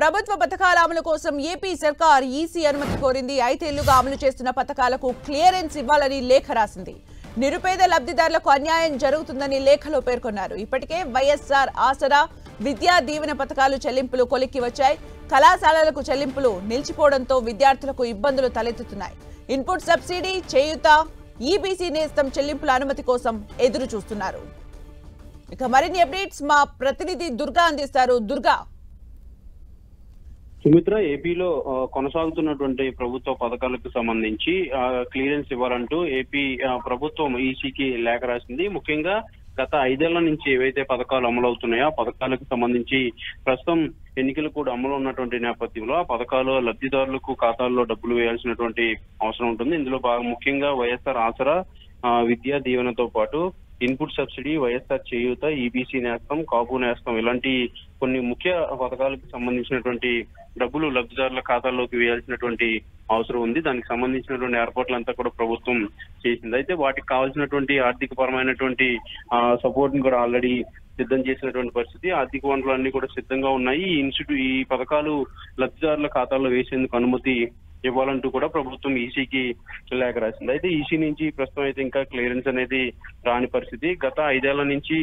ప్రభుత్వ పథకాల అమలు కోసం ఏపీ సర్కార్ ఈసీ అనుమతి కోరింది. 5 ఏళ్లుగా అమలు చేస్తున్న పథకాలకు క్లియరెన్స్ ఇవ్వాలని లేఖ రాసింది. నిరుపేద లబ్ధిదారులకు అన్యాయం జరుగుతుందని లేఖలో పేర్కొన్నారు. ఇప్పటికే వైఎస్ఆర్ ఆసరా, విద్యా దీవెన పథకాలు చెల్లింపులు కొలిక్కి వచ్చాయి. కళాశాలలకు చెల్లింపులు నిలిచిపోవడంతో విద్యార్థులకు ఇబ్బందులు తలెత్తుతున్నాయి. ఇన్పుట్ సబ్సిడీ, చేయూత, ఈబీసీ నేస్తం చెల్లింపుల అనుమతి కోసం ఎదురు చూస్తున్నారు. ఇక మరిన్ని అప్డేట్స్ మా ప్రతినిధి దుర్గా అందిస్తారు. దుర్గా, సుమిత్ర, ఏపీలో కొనసాగుతున్నటువంటి ప్రభుత్వ పథకాలకు సంబంధించి క్లియరెన్స్ ఇవ్వాలంటూ ఏపీ ప్రభుత్వం ఈసీకి లేఖ రాసింది. ముఖ్యంగా గత 5 ఏళ్ల నుంచి ఏవైతే పథకాలు అమలవుతున్నాయో ఆ పథకాలకు సంబంధించి ప్రస్తుతం ఎన్నికలు కూడా అమలు ఉన్నటువంటి నేపథ్యంలో ఆ పథకాలు లబ్ధిదారులకు ఖాతాల్లో డబ్బులు వేయాల్సినటువంటి అవసరం ఉంటుంది. ఇందులో ముఖ్యంగా వైఎస్ఆర్ ఆసరా, విద్యా దీవెనతో పాటు ఇన్పుట్ సబ్సిడీ, వైఎస్ఆర్ చేయూత, ఈబీసీ నేస్తం, కాపు నేస్తం ఇలాంటి కొన్ని ముఖ్య పథకాలకు సంబంధించినటువంటి డబ్బులు లబ్ధిదారుల ఖాతాల్లోకి వేయాల్సినటువంటి అవసరం ఉంది. దానికి సంబంధించినటువంటి ఏర్పాట్లంతా కూడా ప్రభుత్వం చేసింది. అయితే వాటికి కావాల్సినటువంటి ఆర్థిక పరమైనటువంటి సపోర్ట్ ని కూడా ఆల్రెడీ సిద్ధం చేసినటువంటి పరిస్థితి. ఆర్థిక వనరులన్నీ కూడా సిద్ధంగా ఉన్నాయి. ఈ పథకాలు లబ్ధిదారుల ఖాతాల్లో వేసేందుకు అనుమతి ఇవ్వాలంటూ కూడా ప్రభుత్వం ఈసీకి లేఖ రాసింది. అయితే ఈసీ నుంచి ప్రస్తుతం అయితే ఇంకా క్లియరెన్స్ అనేది రాని పరిస్థితి. గత 5 ఏళ్ల నుంచి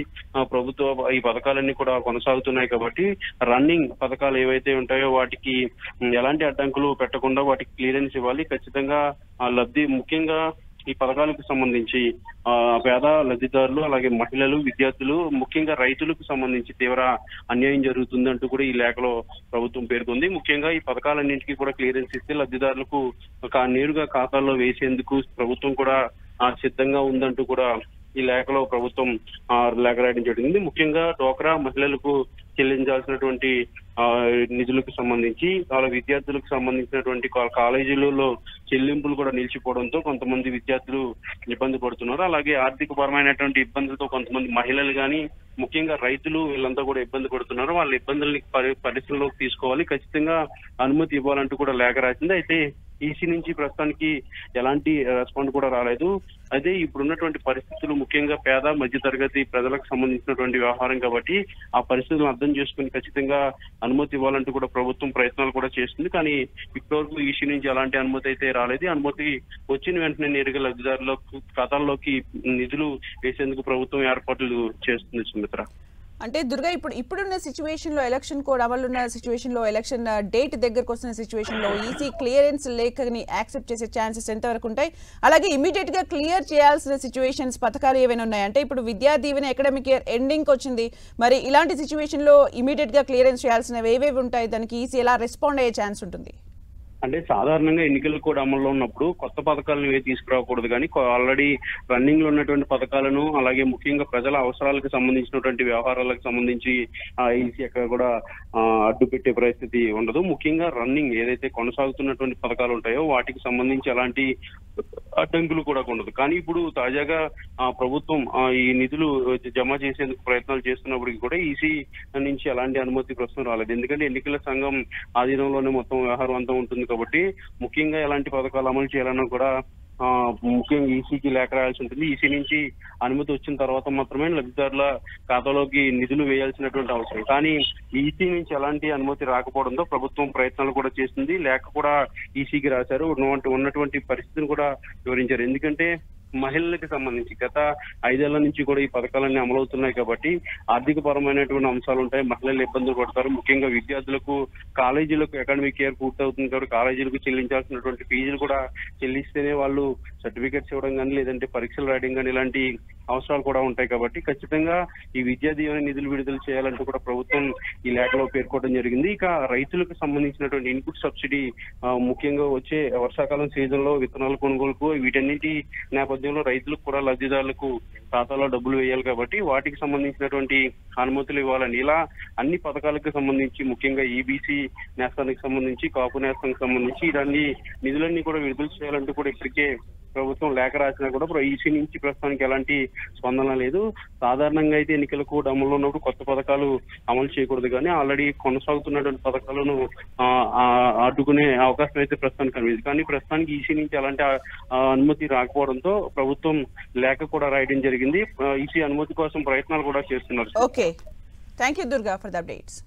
ప్రభుత్వ ఈ పథకాలన్నీ కూడా కొనసాగుతున్నాయి కాబట్టి రన్నింగ్ పథకాలు ఏవైతే ఉంటాయో వాటికి ఎలాంటి అడ్డంకులు పెట్టకుండా వాటికి క్లియరెన్స్ ఇవ్వాలి. ఖచ్చితంగా ముఖ్యంగా ఈ పథకాలకు సంబంధించి పేద లబ్ధిదారులు, అలాగే మహిళలు, విద్యార్థులు, ముఖ్యంగా రైతులకు సంబంధించి తీవ్ర అన్యాయం జరుగుతుంది అంటూ కూడా ఈ లేఖలో ప్రభుత్వం పేర్కొంది. ముఖ్యంగా ఈ పథకాలన్నింటికీ కూడా క్లియరెన్స్ ఇస్తే లబ్ధిదారులకు నేరుగా ఖాతాల్లో వేసేందుకు ప్రభుత్వం కూడా సిద్ధంగా ఉందంటూ కూడా ఈ లేఖలో ప్రభుత్వం లేఖ రాయడం జరిగింది. ముఖ్యంగా డ్వాక్రా మహిళలకు చెల్లించాల్సినటువంటి నిధులకు సంబంధించి, వాళ్ళ విద్యార్థులకు సంబంధించినటువంటి కాలేజీలలో చెల్లింపులు కూడా నిలిచిపోవడంతో కొంతమంది విద్యార్థులు ఇబ్బంది పడుతున్నారు. అలాగే ఆర్థిక పరమైనటువంటి ఇబ్బందులతో కొంతమంది మహిళలు కానీ, ముఖ్యంగా రైతులు వీళ్ళంతా కూడా ఇబ్బంది పడుతున్నారు. వాళ్ళ ఇబ్బందుల్ని పరిశ్రమలోకి తీసుకోవాలి, ఖచ్చితంగా అనుమతి ఇవ్వాలంటూ కూడా లేఖ రాసింది. అయితే ఈసీ నుంచి ప్రస్తుతానికి ఎలాంటి రెస్పాండ్ కూడా రాలేదు. అయితే ఇప్పుడున్నటువంటి పరిస్థితులు ముఖ్యంగా పేద మధ్యతరగతి ప్రజలకు సంబంధించినటువంటి వ్యవహారం కాబట్టి ఆ పరిస్థితులను అర్థం చేసుకుని ఖచ్చితంగా అనుమతి ఇవ్వాలంటూ కూడా ప్రభుత్వం ప్రయత్నాలు కూడా చేస్తుంది. కానీ ఇప్పటివరకు ఈసీ నుంచి ఎలాంటి అనుమతి అయితే రాలేదు. అనుమతి వచ్చిన వెంటనే నేరుగా లబ్ధిదారుల ఖాతాల్లోకి నిధులు వేసేందుకు ప్రభుత్వం ఏర్పాట్లు చేస్తుంది. సుమిత్ర, అంటే దుర్గా, ఇప్పుడున్న సిచ్యువేషన్ లో, ఎలక్షన్ కోడ్ అమలున్న సిచ్యువేషన్ లో, ఎలక్షన్ డేట్ దగ్గరకు వస్తున్న సిచ్యువేషన్ లో ఈసీ క్లియరెన్స్ లేఖని యాక్సెప్ట్ చేసే ఛాన్సెస్ ఎంతవరకు ఉంటాయి? అలాగే ఇమీడియట్ గా క్లియర్ చేయాల్సిన సిచ్యువేషన్స్, పథకాలు ఏమైనా ఉన్నాయి? అంటే ఇప్పుడు Vidya Deevena academic year ending వచ్చింది, మరి ఇలాంటి సిచ్యువేషన్ లో ఇమీడియట్ గా క్లియరెన్స్ చేయాల్సినవి ఏవేవి ఉంటాయి? దానికి ఈసీ ఎలా రెస్పాండ్ అయ్యే ఛాన్స్ ఉంటుంది? అంటే సాధారణంగా ఎన్నికలు కూడా అమల్లో ఉన్నప్పుడు కొత్త పథకాలను ఏవి తీసుకురాకూడదు, కానీ ఆల్రెడీ రన్నింగ్ లో ఉన్నటువంటి పథకాలను, అలాగే ముఖ్యంగా ప్రజల అవసరాలకు సంబంధించినటువంటి వ్యవహారాలకు సంబంధించి ఈసీ ఎక్కడ కూడా అడ్డు పెట్టే పరిస్థితి ఉండదు. ముఖ్యంగా రన్నింగ్ ఏదైతే కొనసాగుతున్నటువంటి పథకాలు ఉంటాయో వాటికి సంబంధించి ఎలాంటి అడ్డంకులు కూడా ఉండదు. కానీ ఇప్పుడు తాజాగా ప్రభుత్వం ఈ నిధులు జమ చేసేందుకు ప్రయత్నాలు చేస్తున్నప్పటికీ కూడా ఈసీ నుంచి ఎలాంటి అనుమతి ప్రస్తుతం రాలేదు. ఎందుకంటే ఎన్నికల సంఘం ఆధీనంలోనే మొత్తం వ్యవహారం అంతా ఉంటుంది కాబట్టి ముఖ్యంగా ఎలాంటి పథకాలు అమలు చేయాలన్నా కూడా ముఖ్యంగా ఈసీకి లేఖ రాయాల్సి ఉంటుంది. ఈసీ నుంచి అనుమతి వచ్చిన తర్వాత మాత్రమే లబ్ధిదారుల ఖాతాలోకి నిధులు వేయాల్సినటువంటి అవసరం. కానీ ఈసీ నుంచి ఎలాంటి అనుమతి రాకపోవడంతో ప్రభుత్వం ప్రయత్నాలు కూడా చేస్తుంది. లేఖ కూడా ఈసీకి రాశారు, ఉన్నటువంటి పరిస్థితిని కూడా వివరించారు. ఎందుకంటే మహిళలకు సంబంధించి గత 5 ఏళ్ల నుంచి కూడా ఈ పథకాలన్నీ అమలవుతున్నాయి కాబట్టి ఆర్థిక పరమైనటువంటి అంశాలు ఉంటాయి. మహిళలు ఇబ్బందులు పడతారు. ముఖ్యంగా విద్యార్థులకు కాలేజీలకు అకాడమిక్ ఇయర్ పూర్తవుతుంది కాబట్టి కాలేజీలకు చెల్లించాల్సినటువంటి ఫీజులు కూడా చెల్లిస్తేనే వాళ్ళు సర్టిఫికెట్స్ ఇవ్వడం కానీ, లేదంటే పరీక్షలు రాయడం కానీ ఇలాంటి అవసరాలు కూడా ఉంటాయి. కాబట్టి ఖచ్చితంగా ఈ విద్యా దీవెన నిధులు విడుదల చేయాలంటూ కూడా ప్రభుత్వం ఈ లేఖలో పేర్కోవడం జరిగింది. ఇక రైతులకు సంబంధించినటువంటి ఇన్పుట్ సబ్సిడీ, ముఖ్యంగా వచ్చే వర్షాకాలం సీజన్ లో విత్తనాల కొనుగోలుకు వీటన్నిటి నేపథ్యంలో రైతులకు కూడా లబ్ధిదారులకు ఖాతాలో డబ్బులు వేయాలి కాబట్టి వాటికి సంబంధించినటువంటి అనుమతులు ఇవ్వాలని, ఇలా అన్ని పథకాలకు సంబంధించి ముఖ్యంగా ఈబీసీ నేస్తానికి సంబంధించి, కాపు నేస్తానికి సంబంధించి ఇలాంటి నిధులన్నీ కూడా విడుదల చేయాలంటూ కూడా ఇప్పటికే ప్రభుత్వం లేఖ రాసినా కూడా ఈసీ నుంచి ప్రస్తుతానికి ఎలాంటి స్పందన లేదు. సాధారణంగా అయితే ఎన్నికల కోడ్ అమల్లో ఉన్నప్పుడు కొత్త పథకాలు అమలు చేయకూడదు, కానీ ఆల్రెడీ కొనసాగుతున్నటువంటి పథకాలను అడ్డుకునే అవకాశం అయితే ప్రస్తుతానికి కనిపిస్తుంది. కానీ ప్రస్తుతానికి ఈసీ నుంచి ఎలాంటి అనుమతి రాకపోవడంతో ప్రభుత్వం లేఖ కూడా రాయడం జరిగింది. ఈసీ అనుమతి కోసం ప్రయత్నాలు కూడా చేస్తున్నారు. Okay, thank you Durga for the updates.